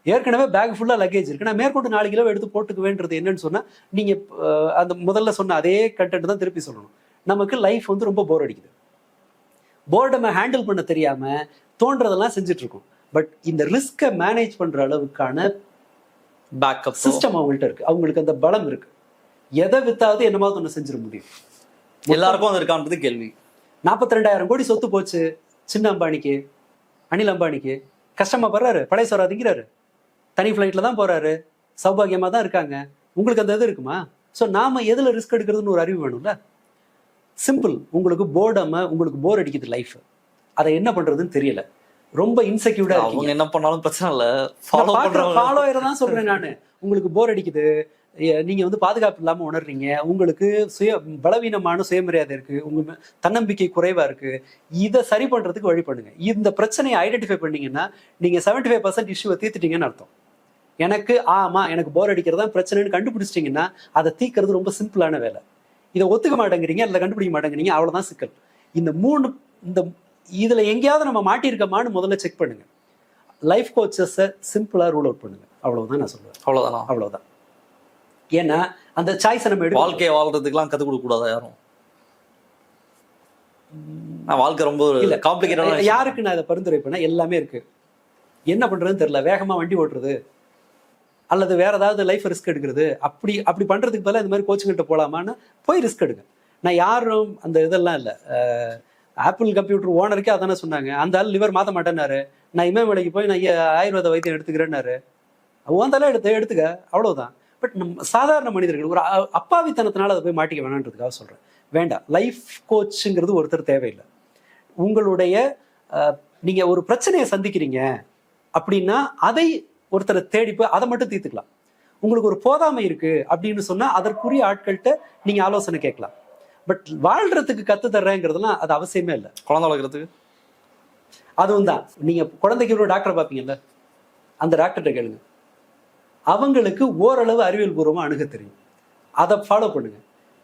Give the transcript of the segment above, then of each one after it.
ஏற்கனவே பேக் ஃபுல்லா லக்கேஜ் இருக்கு, நான் மேற்கொண்டு 4 கிலோ எடுத்து போட்டுக்க வேண்டியது என்னன்னு சொன்னா, நீங்க அந்த முதல்ல சொன்ன அதே கண்டென்ட் தான் திருப்பி சொல்லணும். நமக்கு லைஃப் வந்து ரொம்ப போர் அடிக்குது. போர்டமை ஹேண்டில் பண்ண தெரியாம தோன்றதெல்லாம் செஞ்சுட்டு இருக்கோம். பட் இந்த ரிஸ்கை மேனேஜ் பண்ற அளவுக்கான பேக்கப் சிஸ்டம் அவங்கள்ட்ட இருக்கு, அவங்களுக்கு அந்த பலம் இருக்கு. எதை வித்தாவது என்னமாவது ஒன்று செஞ்சிட முடியும். எல்லாருக்கும் அது இருக்கான்றது கேள்வி. 42,000 கோடி சொத்து போச்சு சின்ன அம்பானிக்கு, அனில் அம்பானிக்கு. கஷ்டமா படுறாரு, பழைய சோறா திங்கிறாரு, தனி ஃப்ளைட்ல தான் போறாரு, சௌபாகியமா தான் இருக்காங்க. உங்களுக்கு அந்த இது இருக்குமா? ஸோ நாம எதுல ரிஸ்க் எடுக்கிறதுன்னு ஒரு அறிவு வேணும்ல. சிம்பிள். உங்களுக்கு போர்டாம, உங்களுக்கு போர் அடிக்குது லைஃப், அதை என்ன பண்றதுன்னு தெரியல, ரொம்ப இன்செக்யூர்டா அவங்க என்ன பண்ணாலும் பிரச்சனை இல்ல, ஃபாலோயர் தான் சொல்றேன் நானு. உங்களுக்கு போர் அடிக்குது, நீங்க வந்து பாதுகாப்பு இல்லாம உணர்றீங்க, உங்களுக்கு பலவீனமான சுயமரியாதை இருக்கு, உங்க தன்னம்பிக்கை குறைவா இருக்கு, இதை சரி பண்றதுக்கு வழி பண்ணுங்க. இந்த பிரச்சனையை ஐடென்டிஃபை பண்ணீங்கன்னா நீங்க 75% இஷ்யூவை தீர்த்துட்டீங்கன்னு அர்த்தம். எனக்கு போர் அடிக்கிறதா பிரச்சனைன்னு கண்டுபிடிச்சிட்டீங்கன்னா அதை தீர்க்கறது ரொம்ப சிம்பிளான வேலை. இதை ஒத்துக்க மாட்டேங்கிறீங்க, அதில் கண்டுபிடிக்க மாட்டேங்கிறீங்க, அவ்வளவுதான் சிக்கல். இந்த இதுல எங்கேயாவது நம்ம மாட்டியிருக்கோமான்னு முதல்ல செக் பண்ணுங்க. லைஃப் கோச்சஸை சிம்பிளா ரூல் அவுட் பண்ணுங்க. அவ்வளவுதான் நான் சொல்லுவேன். அவ்வளவுதான். ஏன்னா அந்த சாய்ஸை நம்ம வாழ்க்கையை வாழ்றதுக்குலாம் கற்றுக் கொடுக்க கூடாதா யாரும்? வாழ்க்கை ரொம்ப காம்ப்ளிகேட்டட். யாருக்கு நான் இதை பரிந்துரை பண்ண? எல்லாமே இருக்கு. என்ன பண்றதுன்னு தெரியல, வேகமா வண்டி ஓட்டுறது அல்லது வேற ஏதாவது லைஃப் ரிஸ்க் எடுக்கிறது, அப்படி பண்றதுக்கு பதிலாக இந்த மாதிரி கோச்சிங்கிட்ட போலாமான்னு போய் ரிஸ்க் எடுங்க. நான் யாரும் அந்த இதெல்லாம் இல்லை. ஆப்பிள் கம்ப்யூட்டர் ஓனருக்கே அதானே சொன்னாங்க. அந்த ஆள் லிவர் மாற்ற மாட்டேன்னாரு, நான் இமயமலைக்கு போய் நான் ஆயுர்வேத வைத்தியம் எடுத்துக்கிறேன்னாரு. ஓந்தாலும் எடுத்துக்க, அவ்வளவுதான். பட் நம்ம சாதாரண மனிதர்கள் ஒரு அப்பாவித்தனத்தினால அதை போய் மாட்டிக்க வேணான்றதுக்காக சொல்றேன். வேண்டாம். லைஃப் கோச்சுங்கிறது ஒருத்தர் தேவையில்லை. உங்களுடைய நீங்க ஒரு பிரச்சனையை சந்திக்கிறீங்க அப்படின்னா அதை ஒருத்தரை தேடி போய் அதை மட்டும் தீர்த்துக்கலாம். உங்களுக்கு ஒரு போதாமை இருக்கு அப்படின்னு சொன்னா அதற்குரிய ஆட்கள்கிட்ட நீங்க ஆலோசனை கேட்கலாம். பட் வாழ்றதுக்கு கத்து தர்றேங்கிறதுலாம் அது அவசியமே இல்லை. குழந்தை வளர்க்கறதுக்கு அதுவும் தான். நீங்க குழந்தைக்கு ஒரு டாக்டரை பார்ப்பீங்கல்ல, அந்த டாக்டர்கிட்ட கேளுங்க. அவங்களுக்கு ஓரளவு அறிவியல் பூர்வமா அணுக தெரியும், அதை ஃபாலோ பண்ணுங்க.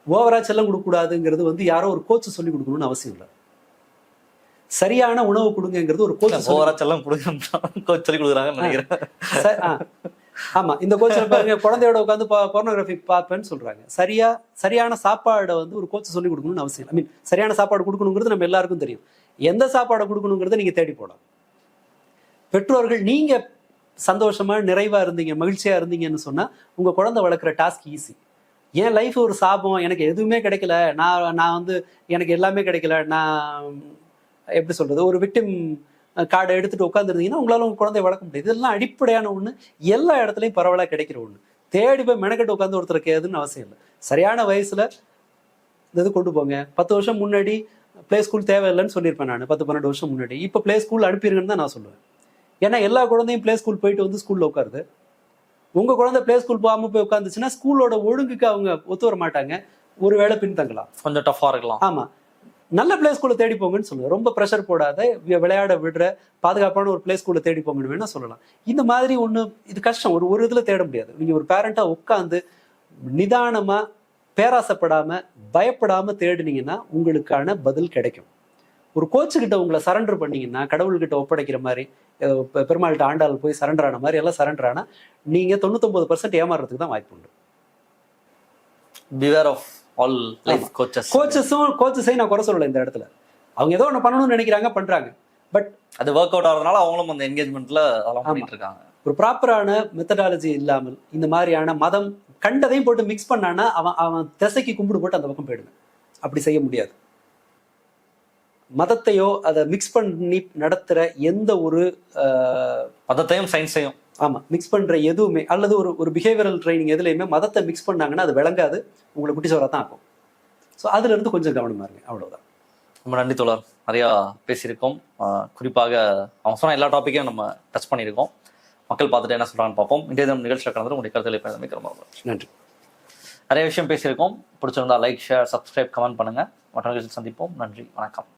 ஓவரா செல்லம் கொடுக்கக்கூடாதுங்கிறது வந்து யாரோ ஒரு கோச் சொல்லி கொடுக்கணும்னு அவசியம் இல்லை. சரியான உணவு கொடுங்கிறது ஒரு கோச் ஓவரா செல்லம் கோச் சொல்லி கொடுக்குறாங்கன்னு நினைக்கிறேன். ஆமா, இந்த கோச் பாருங்க, குழந்தையோட உட்காந்து போர்னோகிராஃபி பார்ப்பேன்னு சொல்றாங்க. சரியான சாப்பாடை வந்து ஒரு கோச் சொல்லி கொடுக்கணும்னு அவசியம். ஐ மீன் சரியான சாப்பாடு கொடுக்கணுங்கிறது நம்ம எல்லாருக்கும் தெரியும். எந்த சாப்பாடை கொடுக்கணுங்கிறத நீங்க தேடி போடலாம். பெற்றோர்கள் நீங்க சந்தோஷமா நிறைவா இருந்தீங்க, மகிழ்ச்சியா இருந்தீங்கன்னு சொன்னா உங்க குழந்தை வளர்க்குற டாஸ்க் ஈஸி. என் லைஃப் ஒரு சாபம், எனக்கு எதுவுமே கிடைக்கல, நான் வந்து எனக்கு எல்லாமே கிடைக்கல, நான் எப்படி சொல்றது, ஒரு விக்டிம் கார்டை எடுத்துட்டு உட்காந்துருந்தீங்கன்னா உங்களால உங்க குழந்தைய வளர்க்க முடியாது. இதெல்லாம் அடிப்படையான ஒண்ணு, எல்லா இடத்துலையும் பரவலா கிடைக்கிற ஒண்ணு. தேடி போய் மெனக்கெட்டு உட்காந்து ஒருத்தர் கேதுன்னு அவசியம் இல்லை. சரியான வயசுல இது கொண்டு போங்க. 10 வருஷம் முன்னாடி பிளே ஸ்கூல் தேவையில்லைன்னு சொல்லியிருப்பேன் நான், 10-12 வருஷம் முன்னாடி. இப்போ பிளே ஸ்கூல் அனுப்பிடுங்கன்னு தான் நான் சொல்லுவேன். ஏன்னா எல்லா குழந்தையும் பிளே ஸ்கூல் போயிட்டு வந்து ஸ்கூல்ல உட்காருது. உங்க குழந்தை பிளே ஸ்கூல் போகாம போய் உட்காந்துச்சுன்னா ஸ்கூலோட ஒழுங்குக்கு அவங்க ஒத்து வர மாட்டாங்க, ஒருவேளை பின்தங்கலாம், கொஞ்சம் டஃபா இருக்கலாம். ஆமா, நல்ல பிளே ஸ்கூலை தேடி போங்கன்னு சொல்லுவேன். ரொம்ப ப்ரெஷர் போடாத, விளையாட விடுற பாதுகாப்பான ஒரு பிளே ஸ்கூலை தேடி போங்கன்னு வேணா சொல்லலாம். இந்த மாதிரி ஒண்ணு இது கஷ்டம், ஒரு இதுல தேட முடியாது. நீங்க ஒரு பேரண்டா உட்காந்து நிதானமா, பேராசப்படாம, பயப்படாம தேடினீங்கன்னா உங்களுக்கான பதில் கிடைக்கும். ஒரு கோச்சு கிட்ட உங்களை சரண்டர் பண்ணீங்கன்னா, கடவுள்கிட்ட ஒப்படைக்கிற மாதிரி, பெருமாள்கிட்ட ஆண்டாள் போய் சரண்டர் ஆன மாதிரி எல்லாம் சரண்டர் ஆனா நீங்க 99% ஏமாறுறதுக்கு தான் வாய்ப்பு உண்டு. Beware of all life coaches. கோச்சஸையும் நான் குறை சொல்லலை இந்த இடத்துல. அவங்க ஏதோ ஒன்று பண்ணணும்னு நினைக்கிறாங்க, பண்றாங்க. பட் அது ஒர்க் அவுட் ஆகிறதுனால அவங்களும் அந்த என்கேஜ்மெண்ட்ல அதெல்லாம் பண்ணிட்டு இருக்காங்க. ஒரு ப்ராப்பரான மெத்தடாலஜி இல்லாமல் இந்த மாதிரியான மதம் கண்டதையும் போட்டு மிக்ஸ் பண்ணானா அவன் திசைக்கு கும்பிடு போட்டு அந்த பக்கம் போயிடுங்க. அப்படி செய்ய முடியாது. மதத்தையோ அதை மிக்ஸ் பண்ணி நடத்துற எந்த ஒரு மதத்தையும் சயின்ஸையும் மிக்ஸ் பண்ற எதுவுமே, அல்லது ஒரு பிஹேவியரல் ட்ரைனிங் எதுலையுமே மதத்தை மிக்ஸ் பண்ணாங்கன்னா அது விளங்காது, உங்களை குட்டி சோறா தான் ஆகும். ஸோ அதுல இருந்து கொஞ்சம் கவனமா இருங்க, அவ்வளவுதான். ரொம்ப நன்றி தோழர். நிறையா பேசியிருக்கோம். குறிப்பாக அவங்க சொன்ன எல்லா டாப்பிக்கையும் நம்ம டச் பண்ணியிருக்கோம். மக்கள் பார்த்துட்டு என்ன சொல்றாங்கன்னு பார்ப்போம். இன்றைய தினம் நிகழ்ச்சியில் கலந்து உங்களுடைய கருத்துக்களை பேச ரொம்ப நன்றி. நிறைய விஷயம் பேசியிருக்கோம். பிடிச்சிருந்தா லைக், ஷேர், சப்ஸ்கிரைப், கமெண்ட் பண்ணுங்க. மற்ற நிகழ்ச்சியில் சந்திப்போம். நன்றி, வணக்கம்.